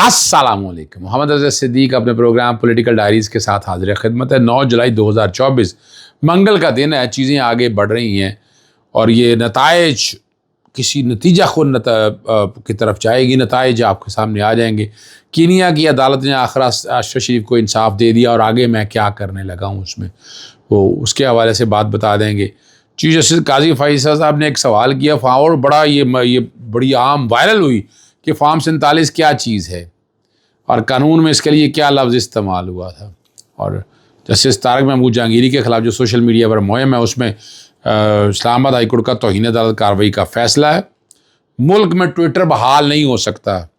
अस्सलामुअलैकुम। मोहम्मद अज़हर सिद्दीक अपने programme political diaries के साथ हाजिर खिदमत है। 9 जुलाई 2024 मंगल का दिन है। चीज़ें आगे बढ़ रही हैं और ये नताइज किसी नतीजा खुद की तरफ जाएगी। नताइज आपके सामने आ जाएंगे। कीनिया की अदालत ने आखिर अशरफ शरीफ को इंसाफ दे दिया और आगे मैं क्या करने लगा हूँ उसमें वो उसके हवाले से बात बता देंगे। चीफ जस्टिस काजी फैसल साहब ने एक सवाल किया और बड़ा ये बड़ी आम वायरल हुई कि फॉर्म 47 क्या चीज़ है और कानून में इसके लिए क्या लफ्ज़ इस्तेमाल हुआ था। और जस्टिस तारक महमूद जहांगीरी के ख़िलाफ़ जो सोशल मीडिया पर मुहिम है उसमें इस्लामाबाद हाईकोर्ट का तौहीन अदालत कार्रवाई का फ़ैसला है। मुल्क में ट्विटर बहाल नहीं हो सकता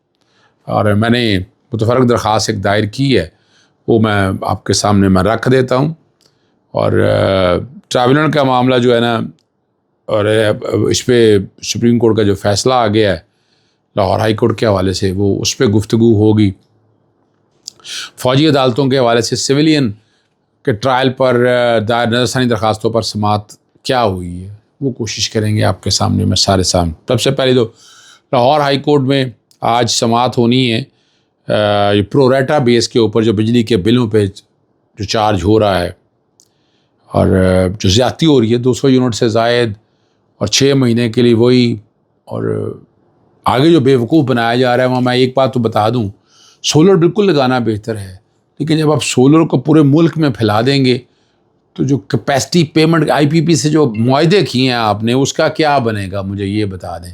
और मैंने मुतफ़र्रिक़ दरख्वास्त एक दायर की है, वो मैं आपके सामने मैं रख देता हूँ। और ट्राइब्यूनल का मामला जो है ना, और इस पर सुप्रीम कोर्ट का जो फ़ैसला आ गया है लाहौर हाई कोर्ट के हवाले से, वो उस पर गुफ्तगू होगी। फ़ौजी अदालतों के हवाले से सिविलियन के ट्रायल पर दायर नज़रसानी दरख्वास्तों पर समाअत क्या हुई है वो कोशिश करेंगे आपके सामने मैं सारे सामने। सबसे पहले तो लाहौर हाई कोर्ट में आज समाअत होनी है ये प्रोरेटा बेस के ऊपर जो बिजली के बिलों पे जो चार्ज हो रहा है और जो ज़्यादती हो रही है 200 यूनिट से ज़ायद और 6 महीने के लिए वही, और आगे जो बेवकूफ़ बनाया जा रहा है वहाँ मैं एक बात तो बता दूँ, सोलर बिल्कुल लगाना बेहतर है, लेकिन जब आप सोलर को पूरे मुल्क में फैला देंगे तो जो कैपेसिटी पेमेंट IPP से जो मुआहदे किए हैं आपने उसका क्या बनेगा, मुझे ये बता दें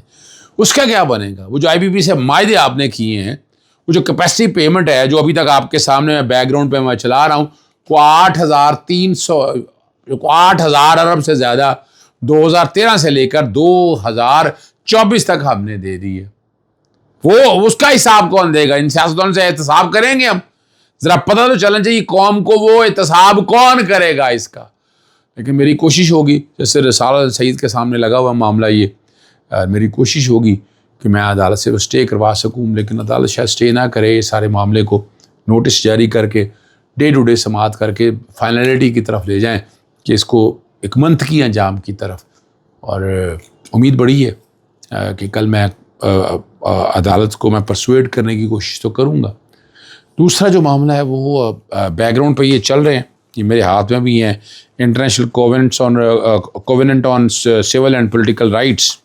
उसका क्या बनेगा। वो जो IPP से मुआहदे आपने किए हैं, वो जो कैपेसिटी पेमेंट है जो अभी तक आपके सामने मैं बैकग्राउंड पे मैं चला रहा हूँ, वो 8,000 अरब से ज़्यादा 2013 से लेकर 2024 तक हमने दे दी है। वो उसका हिसाब कौन देगा? इन सियासतदानों से एहतसाब करेंगे हम? ज़रा पता तो चलना चाहिए कौम को वो एहतसाब कौन करेगा इसका। लेकिन मेरी कोशिश होगी, जैसे रिसालत सईद के सामने लगा हुआ मामला ये, मेरी कोशिश होगी कि मैं अदालत से स्टे करवा सकूँ, लेकिन अदालत शायद स्टे ना करे, इस सारे मामले को नोटिस जारी करके डे टू डे समाअत करके फाइनलिटी की तरफ ले जाएँ कि इसको एक मंतकी अंजाम की तरफ। और उम्मीद बड़ी है कि कल मैं अदालत को मैं परसुएड करने की कोशिश तो करूँगा। दूसरा जो मामला है वो बैकग्राउंड पे ये चल रहे हैं, ये मेरे हाथ में भी हैं, international covenant on civil and political rights,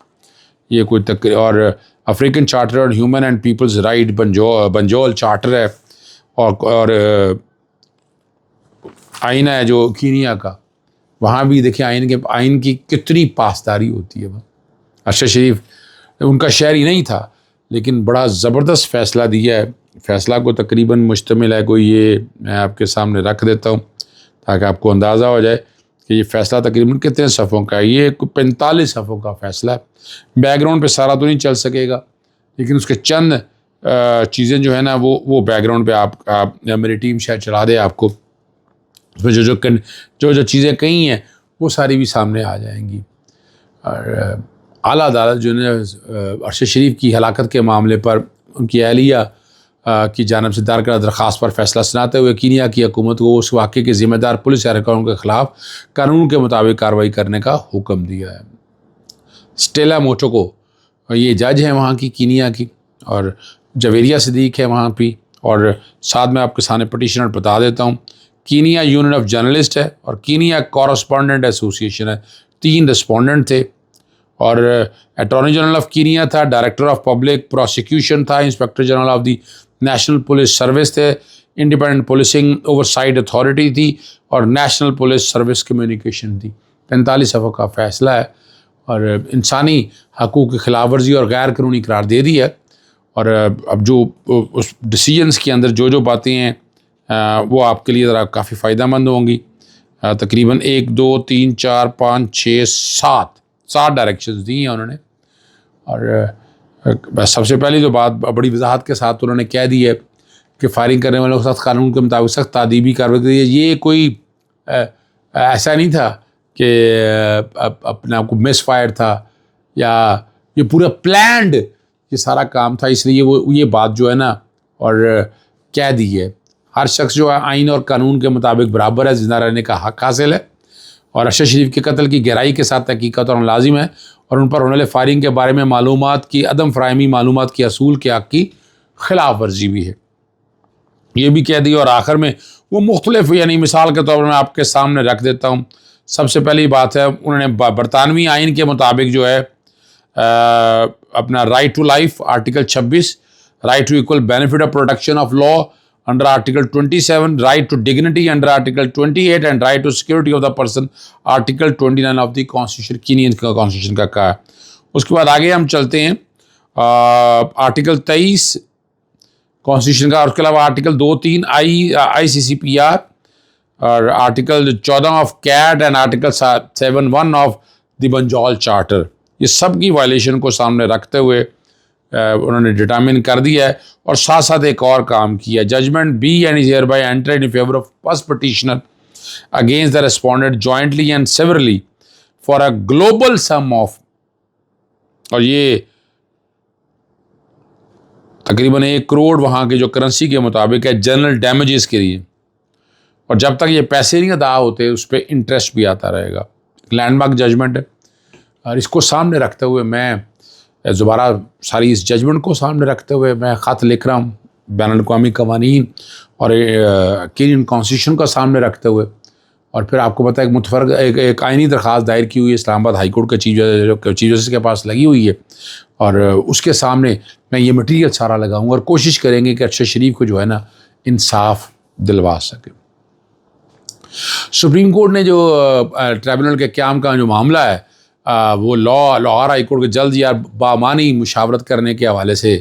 ये कोई और African charter on human and peoples right Banjul charter है और आइन है जो कीनिया का, वहाँ भी देखिए आइन की कितनी पासदारी होती है। अरशद शरीफ उनका शहरी नहीं था लेकिन बड़ा ज़बरदस्त फ़ैसला दिया है। फ़ैसला को तकरीबन मुश्तमिल है कोई, ये मैं आपके सामने रख देता हूँ ताकि आपको अंदाज़ा हो जाए कि ये फ़ैसला तकरीबन कितने सफ़ों का है। ये 45 सफ़ों का फ़ैसला है। बैकग्राउंड पे सारा तो नहीं चल सकेगा, लेकिन उसके चंद चीज़ें जो है ना वो बैकग्राउंड पे आप मेरी टीम शायद चला दे आपको, उसमें जो चीज़ें कही हैं वो सारी भी सामने आ जाएंगी। और आला अदालत जो है अरशद शरीफ की हलाकत के मामले पर उनकी अहलिया की जानिब से दायर करदा दरख्वास्त पर फ़ैसला सुनाते हुए कीनिया की हुकूमत को उस वाक़े के ज़िम्मेदार पुलिस एहलकारों के ख़िलाफ़ कानून के मुताबिक कार्रवाई करने का हुक्म दिया है। स्टेला मोटोको ये जज हैं वहाँ की कीनिया की, और जवेरिया सिद्दीक है वहाँ भी, और साथ में आपके सामने पटिशनर बता देता हूँ, कीनिया यूनियन ऑफ जर्नलिस्ट है और कीनिया कॉरेस्पॉन्डेंट एसोसिएशन है। 3 रिस्पोंडेंट थे और अटॉर्नी जनरल ऑफ कीनिया था, डायरेक्टर ऑफ पब्लिक प्रोसिक्यूशन था, inspector general of the national police service थे, इंडिपेंडेंट पुलिसिंग ओवरसाइट अथॉरिटी थी और नेशनल पुलिस सर्विस कम्युनिकेशन थी। 45 सफ़ों का फ़ैसला है और इंसानी हकूक़ की खिलाफ वर्जी और गैर कानूनी करार दे दी है। और अब जो उस डिसीजंस के अंदर जो बातें हैं वो आपके लिए ज़रा काफ़ी फ़ायदेमंद होंगी। तकरीबन 1 2 3 4 5 6 7 डायरेक्शंस दी हैं उन्होंने। और सबसे पहली तो बात बड़ी वजाहत के साथ उन्होंने कह दी है कि फायरिंग करने वालों के साथ कानून के मुताबिक सख्त तादीबी कार्रवाई करी है। ये कोई ऐसा नहीं था कि अपने आप को मिस फायर था या ये पूरा प्लान्ड ये सारा काम था, इसलिए वो ये बात जो है ना और कह दी है। हर शख्स जो है आइन और कानून के मुताबिक बराबर है, जिंदा रहने का हक़ हासिल है और अरशद शरीफ के कत्ल की गहराई के साथ तहकीक़ात और लाजिम है और उन पर होने वाले फायरिंग के बारे में मालूमात की अदम फ़राहमी मालूमात की असूल के हक़ की खिलाफ वर्जी भी है। ये भी कह दिया। और आखिर में वो मुख्तलिफ, यानी मिसाल के तौर पर मैं आपके सामने रख देता हूँ। सबसे पहली बात है, उन्होंने बरतानवी आइन के मुताबिक जो है अपना right to life article 26, right to equal benefit of protection of law under article 27, right to dignity under article 28 and right to security of the person article 29 of the constitution, Kenyan का constitution का कहा है। उसके बाद आगे हम चलते हैं आर्टिकल 23 कॉन्स्टिट्यूशन का, और उसके अलावा आर्टिकल 2-3 ICCPR और article 14 of CAT and article 7(1) of the Banjul charter, ये सब की वायलेशन को सामने रखते हुए उन्होंने डिटर्मिन कर दिया है। और साथ साथ एक और काम किया, judgment be and is hereby entered in favour of first petitioner against the respondent jointly and severally for a global sum of, और ये तकरीबन 1 करोड़ वहाँ के जो करेंसी के मुताबिक है जनरल डैमेजेस के लिए। और जब तक ये पैसे नहीं अदा होते उस पर इंटरेस्ट भी आता रहेगा। लैंडमार्क जजमेंट है, और इसको सामने रखते हुए मैं दोबारा सारी इस जजमेंट को सामने रखते हुए मैं ख़त लिख रहा हूँ बैनुल-अक़वामी कवानीन और केनियन कॉन्स्टिट्यूशन का सामने रखते हुए। और फिर आपको पता है एक मुतफरक एक आइनी दरख्वास्त दायर की हुई है इस्लामाबाद हाई कोर्ट के चीफ जस्टिस के पास लगी हुई है, और उसके सामने मैं ये मटीरियल सारा लगाऊंगा और कोशिश करेंगे कि अरशद शरीफ को जो है ना इंसाफ दिलवा सके। सुप्रीम कोर्ट ने जो ट्रिब्यूनल के क़याम का जो मामला है वो लाहौर हाई कोर्ट के जल्द या बामानी मुशावरत करने के हवाले से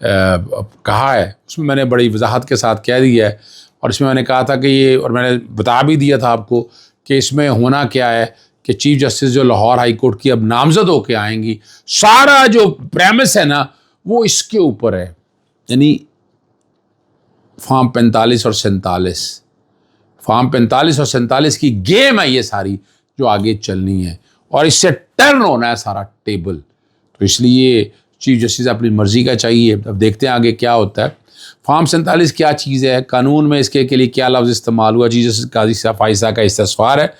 कहा है, उसमें मैंने बड़ी वजाहत के साथ कह दिया है। और इसमें मैंने कहा था कि ये, और मैंने बता भी दिया था आपको कि इसमें होना क्या है कि चीफ जस्टिस जो लाहौर हाई कोर्ट की अब नामजद होके आएंगी, सारा जो प्रेमिस है ना वो इसके ऊपर है, यानी फॉर्म 45 और 47, फॉर्म 45 और 47 की गेम है ये सारी जो आगे चलनी है, और इससे टर्न होना है सारा टेबल। तो इसलिए चीफ जस्टिस अपनी मर्जी का चाहिए। अब देखते हैं आगे क्या होता है। फॉर्म 47 क्या चीज़ है, कानून में इसके के लिए क्या लफ्ज़ इस्तेमाल हुआ, चीफ जस्टिस काजी फाइसा का इस्तिग़फ़ार है।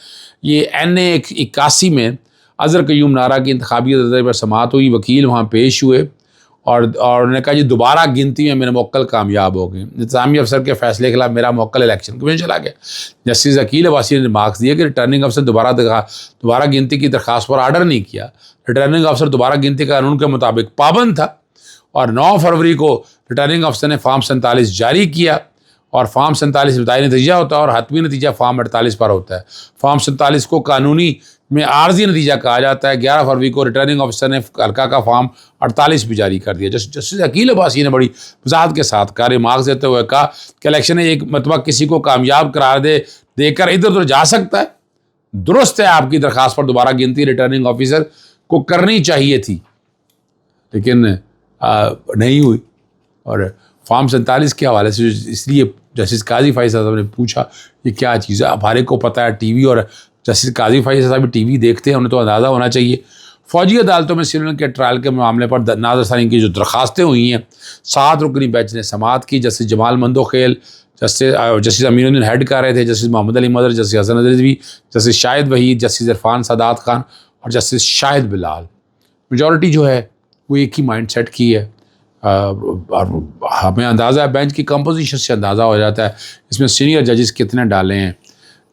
ये NA 81 में अज़हर क़य्यूम नारा की इंतखाबी दर्जे पर समाअत हुई, वकील वहाँ पेश हुए और उन्होंने कहा जी दोबारा गिनती में मेरे मुवक्किल कामयाब हो गए। इंतज़ामी अफसर के फैसले के खिलाफ मेरा मुवक्किल इलेक्शन कमीशन चला गया। जस्टिस अकील अब्बासी ने मार्क्स दिया कि रिटर्निंग अफसर दोबारा गिनती की दरख्वास्त पर आर्डर नहीं किया। रिटर्निंग अफसर दोबारा गिनती कानून के मुताबिक पाबंद था, और 9 फरवरी को रिटर्निंग अफसर ने फॉर्म 47 जारी किया, और फॉर्म 47 इब्तदाई नतीजा होता है और हतमी नतीजा फॉर्म 48 पर होता है। फॉर्म 47 को कानूनी में आर्जी नतीजा कहा जाता है। 11 फरवरी को रिटर्निंग अफसर ने हल्का का फॉर्म 48 भी जारी कर दिया। जस्टिस अकील अब्बासी ने बड़ी वजाहत के साथ कार्य मार्क्स देते हुए कहा कि इलेक्शन एक मतलब किसी को कामयाब करार देकर इधर उधर जा सकता है। दुरुस्त है, आपकी दरख्वास्त पर दोबारा गिनती रिटर्निंग ऑफिसर को करनी चाहिए थी, लेकिन नहीं हुई। और फॉर्म 47 के हवाले से इसलिए जस्टिस काजी फाइसा साहब ने पूछा ये क्या चीज़ है। हमारे को पता है टीवी, और जस्टिस काजी फाइसा साहब भी टीवी देखते हैं, उन्हें तो अंदाज़ा होना चाहिए। फ़ौजी अदालतों में सिविल के ट्रायल के मामले पर नाज़रसानी की जो दरख्वास्तें हुई हैं, 7 रुकनी बेंच ने समाअत की। Justice Jamal Mandokhel, justice Aminuddin head कर रहे थे, justice Mohammad Ali Mazhar, justice Hasan Rizvi, justice Shahid Waheed, justice Irfan Saadat Khan और जस्टिस शाहिद बिलाल। मेजॉरिटी जो है वो एक ही माइंड सेट की है, और हमें अंदाज़ा है बेंच की कंपोजिशन से अंदाज़ा हो जाता है इसमें सीनियर जजेस कितने डाले हैं।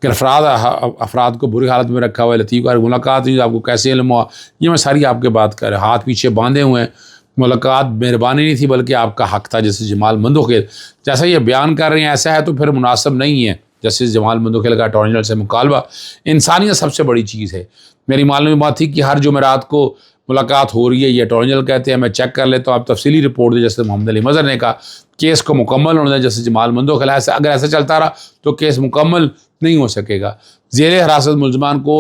कि अफराद को बुरी हालत में रखा हुआ है, लतीफ़ का मुलाकात हुई, आपको कैसे इल्म हुआ, ये मैं सारी आपके बात कर रहा हूँ। हाथ पीछे बांधे हुए हैं, मुलाकात मेहरबानी नहीं थी बल्कि आपका हक था। जैसे जमाल मंदोखेल जैसा ये बयान कर रहे हैं ऐसा है तो फिर मुनासिब नहीं है। जस्टिस जमाल मंदोखेल का अटॉर्नी जनरल से मुकालबा, इंसानियत सबसे बड़ी चीज़ है। मेरी मालूम बात थी कि हर जुमेरात को मुलाकात हो रही है, ये अटॉर्नी जनरल कहते हैं, मैं चेक कर लेता हूँ, आप तफसीली रिपोर्ट दें। जैसे मोहम्मद अली मज़हर ने कहा केस को मुकम्मल होने दें। जैसे जमाल मंदोखेल ऐसा अगर ऐसा चलता रहा तो केस मुकम्मल नहीं हो सकेगा। ज़ेर हिरासत मुलजमान को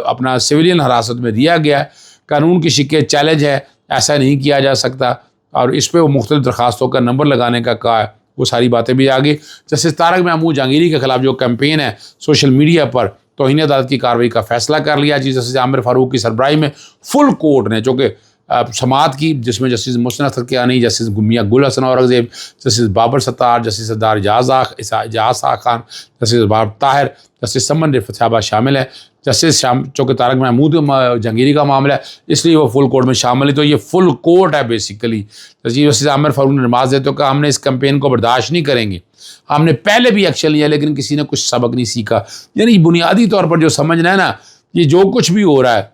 अपना सिविलियन हिरासत में दिया गया है, कानून की शिक्के चैलेंज है, ऐसा नहीं किया जा सकता। और इस पर वो मुख्तलिफ दरखास्तों का नंबर लगाने का कहा है, वो सारी बातें भी आगे। जस्टिस तारक महमूद जहांगीरी के खिलाफ जो कैंपेन है सोशल मीडिया पर, तौहीन अदालत की कार्रवाई का फैसला कर लिया। जस्टिस आमिर फारूक की सरबराही में फुल कोर्ट ने, जो कि समाअत की, जिसमें जस्टिस मुहसिन अख्तर कियानी, जस्टिस मियां गुल हसन औरंगज़ेब, जस्टिस बाबर सत्तार, जस्टिस सरदार एजाज खान, जस्टिस बाबर ताहिर, जस्टिस समन रिफत साहबा शामिल है। जस्टिस चूँकि तारक महमूद जहांगीरी का मामला है इसलिए वो फुल कोर्ट में शामिल है। तो ये फुल कोर्ट है बेसिकली। जस्टिस आमिर फारूक ने नमाज देते हुए कहा हमने इस कैंपेन को बर्दाश्त नहीं करेंगे। हमने पहले भी एक्शन लिया लेकिन किसी ने कुछ सबक नहीं सीखा। यानी बुनियादी तौर पर जो समझना है ना, ये जो कुछ भी हो रहा है,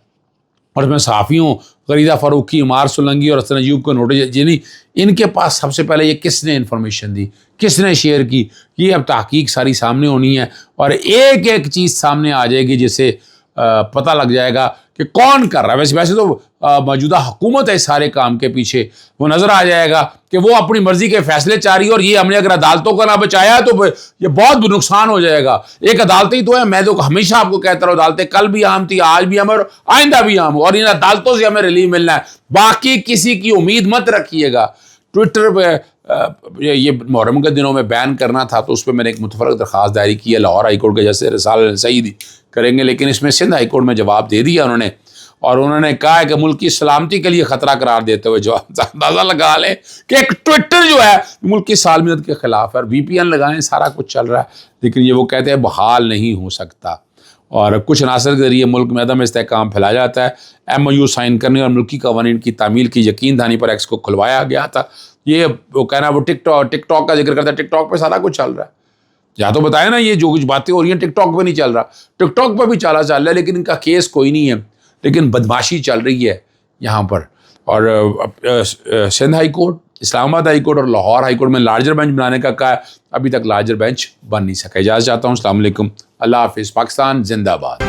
और इसमें सहाफ़ियों गरीदा फ़ारूकी, उमार सोलंकी और हसन अयूब को नोटिस, यानी इनके पास सबसे पहले ये किसने इन्फॉर्मेशन दी, किसने शेयर की, ये अब तहकीक सारी सामने होनी है और एक एक चीज़ सामने आ जाएगी जिससे पता लग जाएगा कि कौन कर रहा है। वैसे तो मौजूदा हुकूमत है सारे काम के पीछे, वो नज़र आ जाएगा कि वो अपनी मर्जी के फैसले चाह रही है और ये हमने अगर अदालतों का ना बचाया तो ये बहुत नुकसान हो जाएगा। एक अदालतें ही तो है, मैं तो हमेशा आपको कहता रहा, अदालतें कल भी आम थी, आज भी आम और आइंदा भी आम, और इन अदालतों से हमें रिलीफ मिलना है, बाकी किसी की उम्मीद मत रखिएगा। ट्विटर पर ये मुहर्रम के दिनों में बैन करना था तो उस पर मैंने एक मुतफरक दरख्वास्त दायर की है लाहौर हाई कोर्ट के, जैसे रिसाल सईद करेंगे, लेकिन इसमें सिंध हाई कोर्ट में जवाब दे दिया उन्होंने, और उन्होंने कहा है कि मुल्क की सलामती के लिए ख़तरा करार देते हुए जवाब अंदाज़ा लगा लें कि एक ट्विटर जो है मुल्क की सालमियत के ख़िलाफ़ है। और VPN लगाएं, सारा कुछ चल रहा है, लेकिन ये वो कहते हैं बहाल नहीं हो सकता और कुछ अनासर के ज़रिए मुल्क में अदम इस्तेहकाम फैलाया जाता है। MOU साइन करने और मुल्की कवानीन की तामील की यकीन दहानी पर एक्स को खुलवाया गया था। ये वो कहना, वो टिकटॉक का जिक्र करता है, टिकटॉक पर सारा कुछ चल रहा है। या तो बताया ना, ये जो कुछ बातें हो रही हैं टिकटॉक पे नहीं चल रहा, टिकटॉक पे भी चल रहा है, लेकिन इनका केस कोई नहीं है, लेकिन बदमाशी चल रही है यहाँ पर। और Sindh high court, Islamabad high court और लाहौर हाई कोर्ट में लार्जर बेंच बनाने का कहा है, अभी तक लार्जर बेंच बन नहीं सका। इजाज़त चाहता हूँ, अस्सलाम वालेकुम, अल्लाह हाफिज़, पाकिस्तान जिंदाबाद।